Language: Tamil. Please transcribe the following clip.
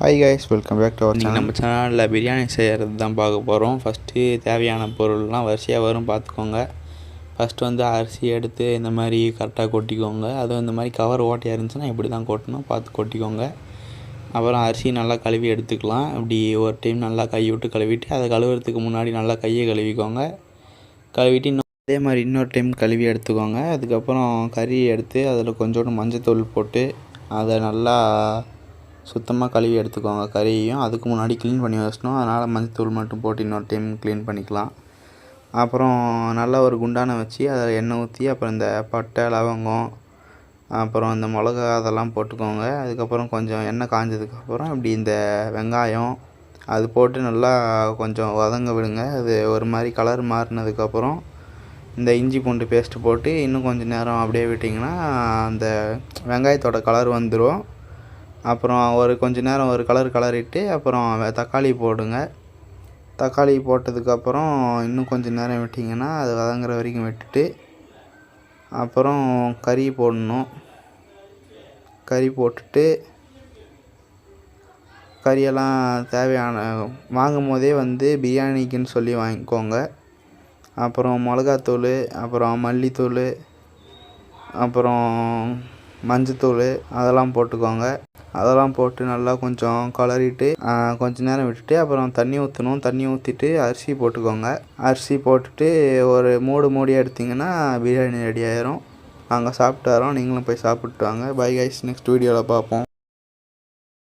Hi guys, welcome back to our channel. நம்ம சேனலில் பிரியாணி செய்கிறது தான் பார்க்க போகிறோம். ஃபஸ்ட்டு தேவையான பொருள்லாம் வரிசையாக வரும், பார்த்துக்கோங்க. ஃபஸ்ட்டு வந்து அரிசி எடுத்து இந்த மாதிரி கரெக்டாக கொட்டிக்கோங்க. அதுவும் இந்த மாதிரி கவர் ஓட்டையாக இருந்துச்சுன்னா இப்படி தான் கொட்டணும், பார்த்து கொட்டிக்கோங்க. அப்புறம் அரிசி நல்லா கழுவி எடுத்துக்கலாம். இப்படி ஒரு டைம் நல்லா கை விட்டு கழுவிட்டு அதை கழுவுறதுக்கு முன்னாடி நல்லா கையை கழுவிக்கோங்க. கழுவிட்டு அதே மாதிரி இன்னொரு டைம் கழுவி எடுத்துக்கோங்க. அதுக்கப்புறம் கறி எடுத்து அதில் கொஞ்சோண்டு மஞ்சத்தூள் போட்டு அதை நல்லா சுத்தமாக கழுவி எடுத்துக்கோங்க. கறியையும் அதுக்கு முன்னாடி க்ளீன் பண்ணி வச்சிடணும். அதனால் மஞ்சத்தூள் மட்டும் போட்டு இன்னொரு டைம் க்ளீன் பண்ணிக்கலாம். அப்புறம் நல்லா ஒரு குண்டானை வச்சு அதில் எண்ணெய் ஊற்றி அப்புறம் இந்த பட்டை, லவங்கம், அப்புறம் இந்த மிளகா அதெல்லாம் போட்டுக்கோங்க. அதுக்கப்புறம் கொஞ்சம் எண்ணெய் காஞ்சதுக்கப்புறம் இப்படி இந்த வெங்காயம் அது போட்டு நல்லா கொஞ்சம் வதங்க விடுங்க. அது ஒரு மாதிரி கலர் மாறினதுக்கப்புறம் இந்த இஞ்சி பூண்டு பேஸ்ட்டு போட்டு இன்னும் கொஞ்சம் நேரம் அப்படியே விட்டிங்கன்னா அந்த வெங்காயத்தோட கலர் வந்துடும். அப்புறம் கொஞ்ச நேரம் ஒரு கலரிட்டு அப்புறம் தக்காளி போடுங்க. தக்காளி போட்டதுக்கப்புறம் இன்னும் கொஞ்சம் நேரம் விட்டிங்கன்னா அது வதங்குற வரைக்கும் விட்டுட்டு அப்புறம் கறி போடணும். கறி போட்டுட்டு கறியெல்லாம் தேவையான வாங்கும் போதே வந்து பிரியாணிக்குன்னு சொல்லி வாங்கிக்கோங்க. அப்புறம் மிளகாத்தூள், அப்புறம் மல்லித்தூள், அப்புறம் மஞ்சத்தூள் அதெல்லாம் போட்டுக்கோங்க. அதெல்லாம் போட்டு நல்லா கொஞ்சம் கலரிட்டு கொஞ்சம் நேரம் விட்டுட்டு அப்புறம் தண்ணி ஊற்றணும். தண்ணி ஊற்றிட்டு அரிசி போட்டுக்கோங்க. அரிசி போட்டுட்டு ஒரு மூடி எடுத்திங்கன்னா பிரியாணி ரெடி ஆயிரும். நாங்கள் சாப்பிட்டு வரோம், நீங்களும் போய் சாப்பிட்டு வாங்க. பை கைஸ், நெக்ஸ்ட் வீடியோவில் பார்ப்போம்.